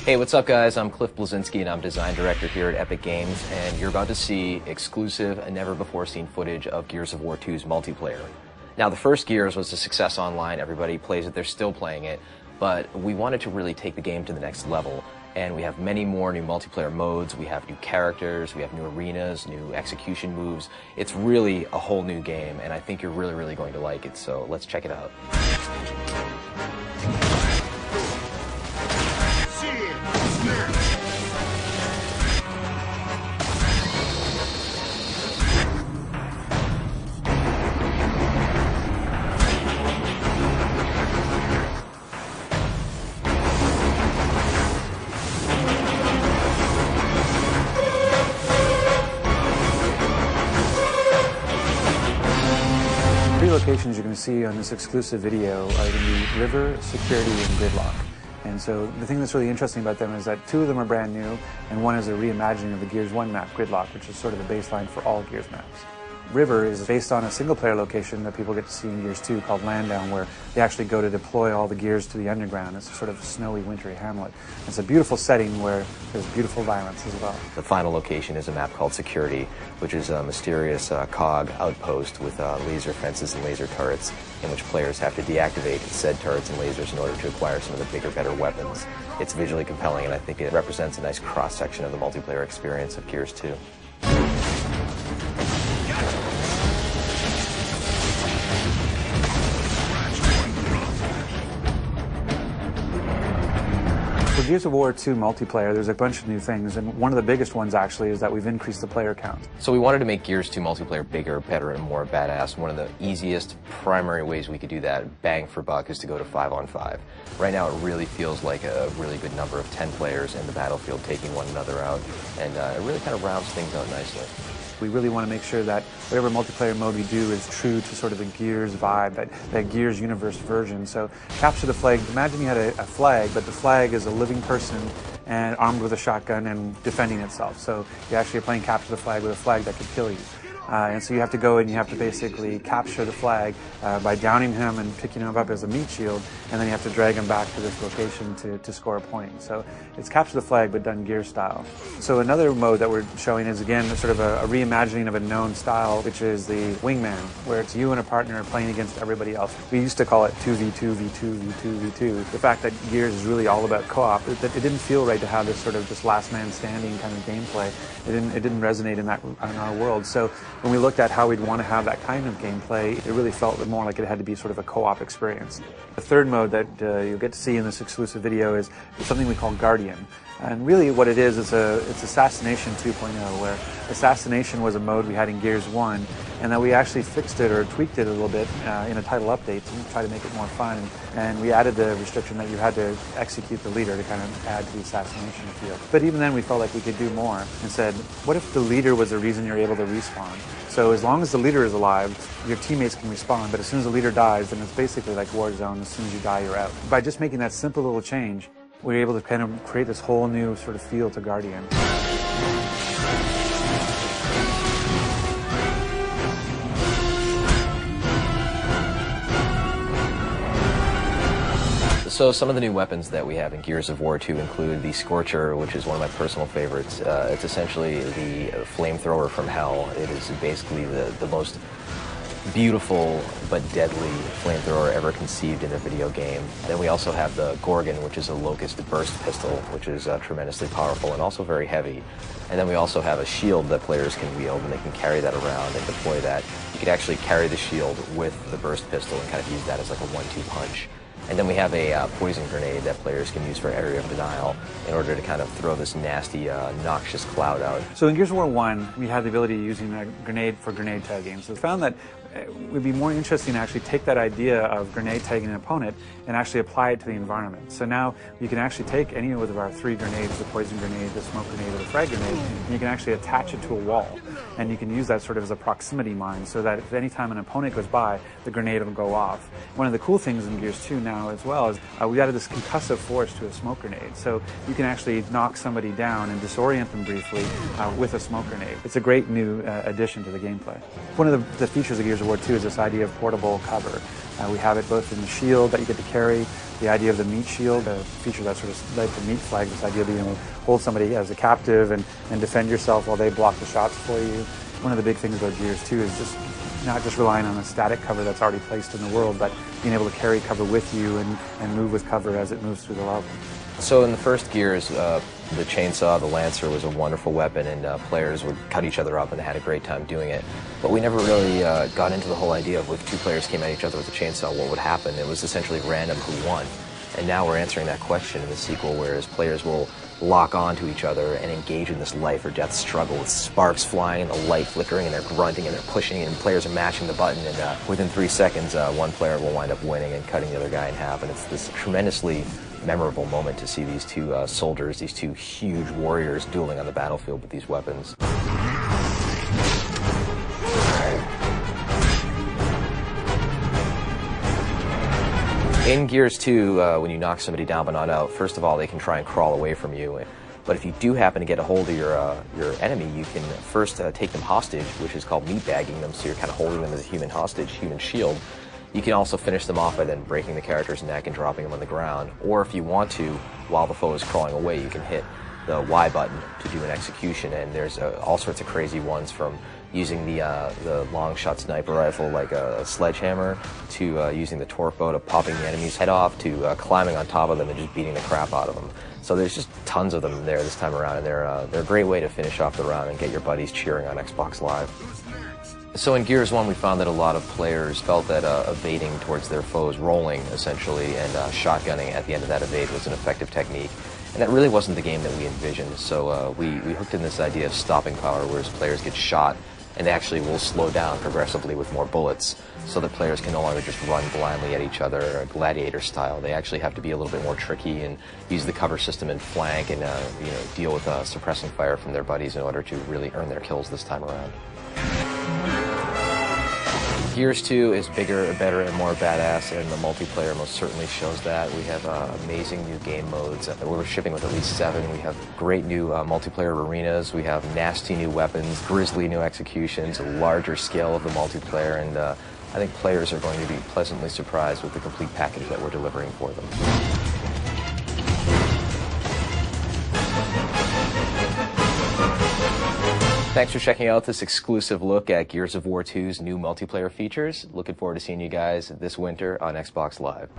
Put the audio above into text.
Hey, what's up guys? I'm Cliff Blazinski and I'm design director here at Epic Games, and you're about to see exclusive and never before seen footage of Gears of War 2's multiplayer. Now the first Gears was a success online, everybody plays it, they're still playing it, but we wanted to really take the game to the next level, and we have many more new multiplayer modes, we have new characters, we have new arenas, new execution moves. It's really a whole new game, and I think you're really going to like it, so let's check it out. Three locations you're going to see on this exclusive video are going to be River, Security, and Gridlock. And so the thing that's really interesting about them is that two of them are brand new, and one is a reimagining of the Gears 1 map, Gridlock, which is sort of the baseline for all Gears maps. River is based on a single-player location that people get to see in Gears 2 called Landdown, where they actually go to deploy all the Gears to the underground. It's a sort of snowy, wintry hamlet. It's a beautiful setting where there's beautiful violence as well. The final location is a map called Security, which is a mysterious COG outpost with laser fences and laser turrets, in which players have to deactivate said turrets and lasers in order to acquire some of the bigger, better weapons. It's visually compelling, and I think it represents a nice cross-section of the multiplayer experience of Gears 2. For Gears of War 2 multiplayer, there's a bunch of new things, and one of the biggest ones actually is that we've increased the player count. So we wanted to make Gears 2 multiplayer bigger, better, and more badass. One of the easiest primary ways we could do that, bang for buck, is to go to 5-on-5. Right now it really feels like a really good number of 10 players in the battlefield taking one another out, and it really kind of rounds things out nicely. We really want to make sure that whatever multiplayer mode we do is true to sort of the Gears vibe, that Gears universe version. So capture the flag. Imagine you had a flag, but the flag is a living person and armed with a shotgun and defending itself. So you actually are playing capture the flag with a flag that could kill you. And so you have to go and you have to basically capture the flag by downing him and picking him up as a meat shield, and then you have to drag him back to this location to score a point. So it's capture the flag but done Gear style. So another mode that we're showing is again sort of a reimagining of a known style, which is the Wingman, where it's you and a partner playing against everybody else. We used to call it 2v2, v2, v2, v2. The fact that Gears is really all about co-op, it didn't feel right to have this sort of just last man standing kind of gameplay. It didn't resonate in our world. So when we looked at how we'd want to have that kind of gameplay, it really felt more like it had to be sort of a co-op experience. The third mode that you'll get to see in this exclusive video is something we call Guardian. And really what it is, it's Assassination 2.0, where Assassination was a mode we had in Gears 1, and that we actually fixed it or tweaked it a little bit in a title update to try to make it more fun. And we added the restriction that you had to execute the leader to kind of add to the assassination field. But even then we felt like we could do more and said, what if the leader was the reason you're able to respawn? So as long as the leader is alive, your teammates can respawn, but as soon as the leader dies, then it's basically like Warzone. As soon as you die, you're out. By just making that simple little change, we were able to kind of create this whole new sort of feel to Guardian. So some of the new weapons that we have in Gears of War 2 include the Scorcher, which is one of my personal favorites. It's essentially the flamethrower from hell. It is basically the most beautiful but deadly flamethrower ever conceived in a video game. Then we also have the Gorgon, which is a locust burst pistol, which is tremendously powerful and also very heavy. And then we also have a shield that players can wield, and they can carry that around and deploy that. You could actually carry the shield with the burst pistol and kind of use that as like a 1-2 punch. And then we have a poison grenade that players can use for area of denial in order to kind of throw this nasty, noxious cloud out. So in Gears of War 1, we had the ability of using a grenade for grenade tagging. So we found that it would be more interesting to actually take that idea of grenade tagging an opponent and actually apply it to the environment. So now you can actually take any of our 3 grenades, the poison grenade, the smoke grenade, or the frag grenade, and you can actually attach it to a wall. And you can use that sort of as a proximity mine, so that if any time an opponent goes by, the grenade will go off. One of the cool things in Gears 2 now as well is we added this concussive force to a smoke grenade. So you can actually knock somebody down and disorient them briefly with a smoke grenade. It's a great new addition to the gameplay. One of the features of Gears of of War 2 is this idea of portable cover. We have it both in the shield that you get to carry, the idea of the meat shield, a feature that sort of led to meat flag, this idea of being able to hold somebody as a captive and defend yourself while they block the shots for you. One of the big things about Gears 2 is just not just relying on a static cover that's already placed in the world, but being able to carry cover with you and move with cover as it moves through the level. So in the first Gears, the chainsaw, the Lancer, was a wonderful weapon, and players would cut each other up, and they had a great time doing it. But we never really got into the whole idea of if two players came at each other with a chainsaw, what would happen. It was essentially random who won. And now we're answering that question in the sequel, whereas players will lock onto each other and engage in this life or death struggle with sparks flying and the light flickering, and they're grunting and they're pushing, and players are mashing the button, and within 3 seconds one player will wind up winning and cutting the other guy in half. And it's this tremendously memorable moment to see these two soldiers, these two huge warriors, dueling on the battlefield with these weapons. In Gears 2, when you knock somebody down but not out, first of all, they can try and crawl away from you. But if you do happen to get a hold of your enemy, you can first take them hostage, which is called meatbagging them, so you're kind of holding them as a human hostage, human shield. You can also finish them off by then breaking the character's neck and dropping them on the ground. Or if you want to, while the foe is crawling away, you can hit the Y button to do an execution. And there's all sorts of crazy ones, from using the long shot sniper rifle like a sledgehammer, to using the torque bow to popping the enemy's head off, to climbing on top of them and just beating the crap out of them. So there's just tons of them there this time around, and they're a great way to finish off the round and get your buddies cheering on Xbox Live. So in Gears 1, we found that a lot of players felt that evading towards their foes, rolling essentially, and shotgunning at the end of that evade was an effective technique. And that really wasn't the game that we envisioned, so we hooked in this idea of stopping power, whereas players get shot and they actually will slow down progressively with more bullets, so that players can no longer just run blindly at each other, gladiator style. They actually have to be a little bit more tricky and use the cover system and flank and deal with suppressing fire from their buddies in order to really earn their kills this time around. Gears 2 is bigger, better, and more badass, and the multiplayer most certainly shows that. We have amazing new game modes. We're shipping with at least 7. We have great new multiplayer arenas. We have nasty new weapons, grisly new executions, a larger scale of the multiplayer, and I think players are going to be pleasantly surprised with the complete package that we're delivering for them. Thanks for checking out this exclusive look at Gears of War 2's new multiplayer features. Looking forward to seeing you guys this winter on Xbox Live.